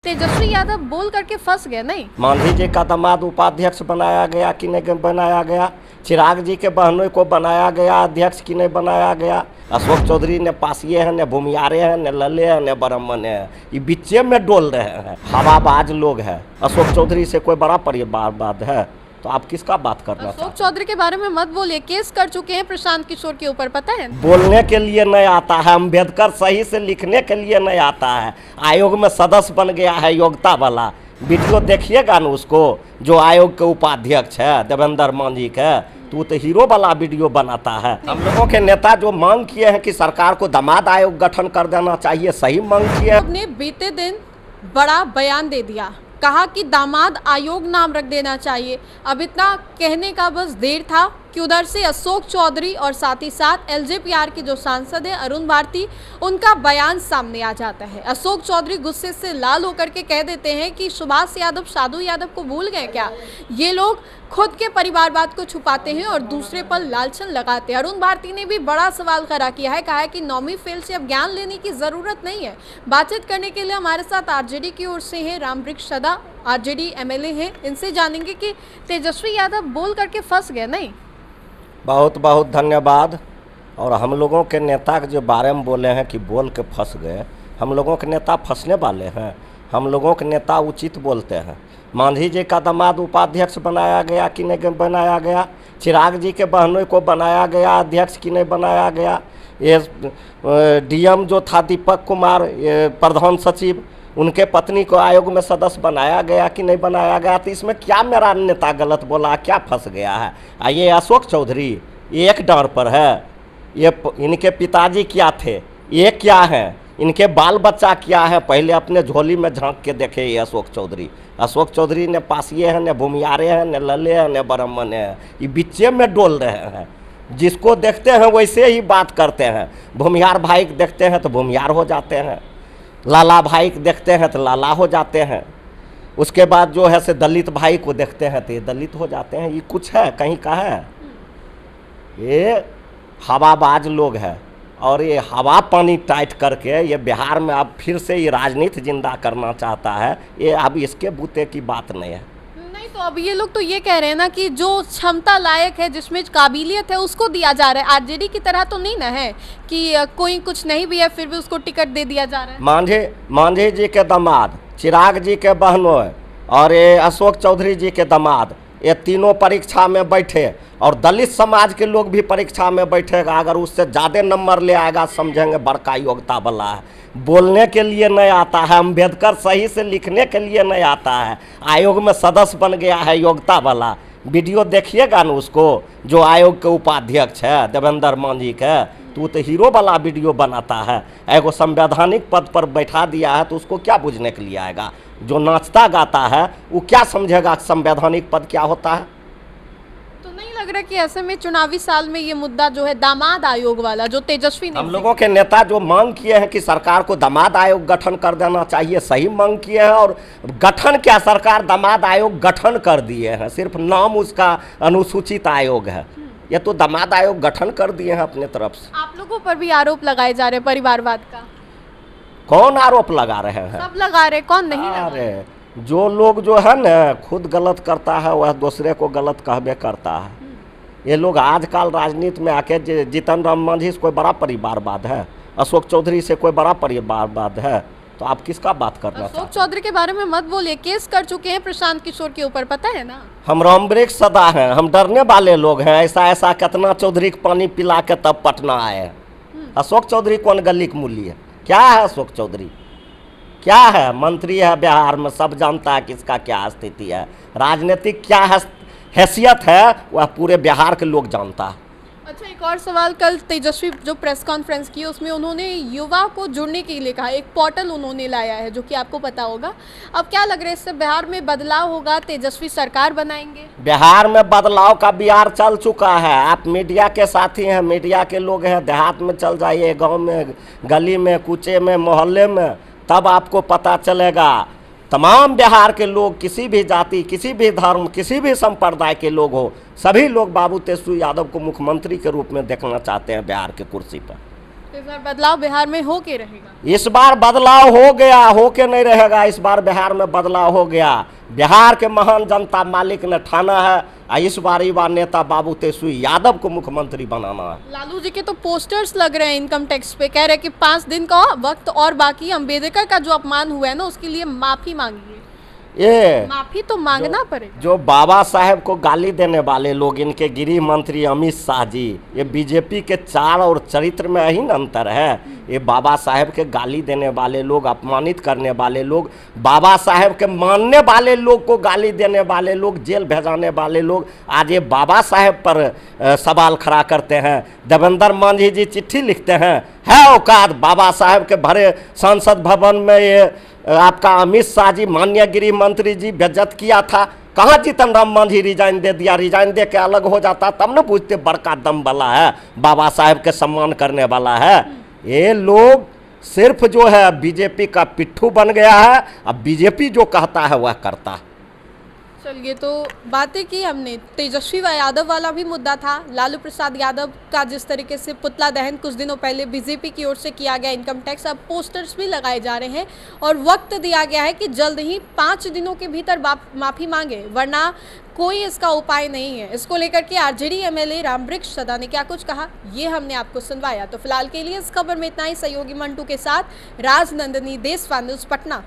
तेजस्वी यादव बोल करके फंस गए नहीं। मांझी जी का दामाद उपाध्यक्ष बनाया गया कि नहीं बनाया गया, चिराग जी के बहनों को बनाया गया अध्यक्ष कि नहीं बनाया गया, अशोक चौधरी ने पासिए हैं, ने भूमियारे हैं, ने लल्ले हैं, ने ब्राह्मण है, ये बीचे में डोल रहे हैं, हवाबाज लोग हैं। अशोक चौधरी से कोई बड़ा परिवारवाद है तो आप किसका बात करना चाहते हैं? अशोक चौधरी के बारे में मत बोलिए, केस कर चुके हैं प्रशांत किशोर के ऊपर, पता है? बोलने के लिए नहीं आता है, अम्बेडकर सही से लिखने के लिए नहीं आता है, आयोग में सदस्य बन गया है योग्यता वाला। वीडियो देखिएगा ना उसको, जो आयोग के उपाध्यक्ष है देवेंद्र मांझी के, तो हीरो वाला वीडियो बनाता है। हम लोगों के नेता जो मांग किए हैं कि सरकार को दामाद आयोग गठन कर देना चाहिए, सही मांग किए। आपने बीते दिन बड़ा बयान दे दिया, कहा कि दामाद आयोग नाम रख देना चाहिए। अब इतना कहने का बस देर था कि उधर से अशोक चौधरी और साथ ही साथ एलजेपीआर के जो सांसद हैं अरुण भारती, उनका बयान सामने आ जाता है। अशोक चौधरी गुस्से से लाल होकर के कह देते हैं कि सुभाष यादव साधु यादव को भूल गए क्या? ये लोग खुद के परिवारवाद को छुपाते हैं और दूसरे पर लालछन लगाते हैं। अरुण भारती ने भी बड़ा सवाल खड़ा किया है, कहा है कि नौवीं फेल से अब ज्ञान लेने की जरूरत नहीं है। बातचीत करने के लिए हमारे साथ आरजेडी की ओर से हैं रामवृक्ष सदा, आरजेडी एमएलए हैं, इनसे जानेंगे कि तेजस्वी यादव बोल करके फंस गए नहीं। बहुत बहुत धन्यवाद। और हम लोगों के नेता के जो बारे में बोले हैं कि बोल के फंस गए, हम लोगों के नेता फंसने वाले हैं? हम लोगों के नेता उचित बोलते हैं। मांझी जी का दामाद उपाध्यक्ष बनाया गया कि नहीं बनाया गया, चिराग जी के बहनों को बनाया गया अध्यक्ष कि नहीं बनाया गया, ये डीएम जो था दीपक कुमार प्रधान सचिव, उनके पत्नी को आयोग में सदस्य बनाया गया कि नहीं बनाया गया। तो इसमें क्या मेरा नेता गलत बोला, क्या फंस गया है? ये अशोक चौधरी एक डार पर है, ये इनके पिताजी क्या थे, ये क्या है, इनके बाल बच्चा क्या है, पहले अपने झोली में झांक के देखे। ये अशोक चौधरी ने पासिए हैं, ने भूमियारे हैं, ने लल्ले हैं, ने ब्राह्मण है, ये बीचे में डोल रहे हैं। जिसको देखते हैं वैसे ही बात करते हैं। भूमियार भाई को देखते हैं तो भूमियार हो जाते हैं, लाला भाई को देखते हैं तो लाला हो जाते हैं, उसके बाद जो है से दलित भाई को देखते हैं तो ये दलित हो जाते हैं। ये कुछ है कहीं का है? ये हवाबाज लोग हैं और ये हवा पानी टाइट करके ये बिहार में अब फिर से ये राजनीति जिंदा करना चाहता है। ये अब इसके बूते की बात नहीं है। नहीं तो अब ये लोग तो ये कह रहे हैं ना कि जो क्षमता लायक है, जिसमें काबिलियत है, उसको दिया जा रहा है। आरजेडी की तरह तो नहीं ना है कि कोई कुछ नहीं भी है फिर भी उसको टिकट दे दिया जा रहा है। मांझी जी के दामाद, चिराग जी के बहनों और ये अशोक चौधरी जी के दामाद, ये तीनों परीक्षा में बैठे और दलित समाज के लोग भी परीक्षा में बैठेगा। अगर उससे ज़्यादा नंबर ले आएगा समझेंगे बड़का योग्यता वाला है। बोलने के लिए नहीं आता है, अम्बेडकर सही से लिखने के लिए नहीं आता है, आयोग में सदस्य बन गया है योग्यता वाला। वीडियो देखिएगा ना उसको, जो आयोग के उपाध्यक्ष है देवेंद्र मांझी के, तो हीरो वाला वीडियो बनाता है। एगो संवैधानिक पद पर बैठा दिया है तो उसको क्या बुझने के लिए आएगा? जो नाचता गाता है वो क्या समझेगा संवैधानिक पद क्या होता है? तो नहीं लग रहा कि ऐसे में चुनावी साल में ये मुद्दा जो है दामाद आयोग वाला, जो तेजस्वी ने, हम लोगों के नेता जो मांग किए हैं कि सरकार को दामाद आयोग गठन कर देना चाहिए, सही मांग किए हैं। और गठन क्या, सरकार दामाद आयोग गठन कर दिए हैं, सिर्फ नाम उसका अनुसूचित आयोग है। ये तो दामाद आयोग गठन कर दिए हैं अपने तरफ से। आप लोगों पर भी आरोप लगाए जा रहे हैं परिवारवाद का। कौन आरोप लगा रहे हैं? सब लगा रहे, कौन नहीं लगा रहे? अरे जो लोग जो है ना खुद गलत करता है वह दूसरे को गलत कहबे करता है। ये लोग आजकल राजनीति में आके जीतन राम मांझी से कोई बड़ा परिवारवाद है, अशोक चौधरी से कोई बड़ा परिवारवाद है, तो आप किसका बात करना चाहते हैं? अशोक चौधरी के बारे में मत बोलिए, केस कर चुके हैं प्रशांत किशोर के ऊपर, पता है ना? हम रामवृक्ष सदा हैं, हम डरने वाले लोग हैं। ऐसा कितना चौधरी को पानी पिला के तब पटना आए हैं। अशोक चौधरी कौन गली की मूली है? क्या है अशोक चौधरी? क्या है? मंत्री है बिहार में, सब जानता है किसका क्या स्थिति है, राजनीतिक क्या हैसियत है वह पूरे बिहार के लोग जानता है। अच्छा, एक और सवाल, कल तेजस्वी जो प्रेस कॉन्फ्रेंस की उसमें उन्होंने युवा को जुड़ने के लिए कहा, एक पोर्टल उन्होंने लाया है जो कि आपको पता होगा। अब क्या लग रहा है, इससे बिहार में बदलाव होगा, तेजस्वी सरकार बनाएंगे? बिहार में बदलाव का बिहार चल चुका है। आप मीडिया के साथी हैं, मीडिया के लोग हैं, देहात में चल जाइए, गांव में, गली में, कूचे में, मोहल्ले में, तब आपको पता चलेगा। तमाम बिहार के लोग, किसी भी जाति, किसी भी धर्म, किसी भी संप्रदाय के लोग हो, सभी लोग बाबू तेजस्वी यादव को मुख्यमंत्री के रूप में देखना चाहते हैं बिहार के कुर्सी पर। इस बार बदलाव बिहार में हो के रहेगा। इस बार बदलाव हो गया, हो के नहीं रहेगा। इस बार बिहार में बदलाव हो गया। बिहार के महान जनता मालिक ने ठाना है इस बार युवा नेता बाबू तेजस्वी यादव को मुख्यमंत्री बनाना है। लालू जी के तो पोस्टर्स लग रहे हैं इनकम टैक्स पे, कह रहे हैं कि 5 दिन का वक्त और बाकी, अम्बेडकर का जो अपमान हुआ है ना उसके लिए माफी मांगिए। ये माफी तो मांगना पड़ेगा। जो बाबा साहेब को गाली देने वाले लोग, इनके गृह मंत्री अमित शाह जी, ये बीजेपी के चाल और चरित्र में ही न अंतर है। ये बाबा साहेब के गाली देने वाले लोग, अपमानित करने वाले लोग, बाबा साहेब के मानने वाले लोग को गाली देने वाले लोग, जेल भेजाने वाले लोग आज ये बाबा साहेब पर सवाल खड़ा करते हैं। देवेंद्र मांझी जी चिट्ठी लिखते हैं, है औकात बाबा साहेब के भरे संसद भवन में ये आपका अमित शाह जी माननीय गृह मंत्री जी बेइज्जत किया था। कहाँ जीतन राम मांझी रिजाइन दे दिया, रिजाइन दे के अलग हो जाता तब न पूछते बड़का दम वाला है, बाबा साहेब के सम्मान करने वाला है। ये लोग सिर्फ जो है बीजेपी का पिट्ठू बन गया है। अब बीजेपी जो कहता है वह करता है। चलिए, तो बातें की हमने, तेजस्वी यादव वाला भी मुद्दा था, लालू प्रसाद यादव का जिस तरीके से पुतला दहन कुछ दिनों पहले बीजेपी की ओर से किया गया, इनकम टैक्स, अब पोस्टर्स भी लगाए जा रहे हैं और वक्त दिया गया है कि जल्द ही 5 दिनों के भीतर माफ़ी मांगे, वरना कोई इसका उपाय नहीं है। इसको लेकर के आरजेडी एमएलए रामवृक्ष सदा ने क्या कुछ कहा, ये हमने आपको सुनवाया। तो फिलहाल के लिए इस खबर में इतना ही। सहयोगी मंटू के साथ राजनंदनी, देशवान न्यूज़, पटना।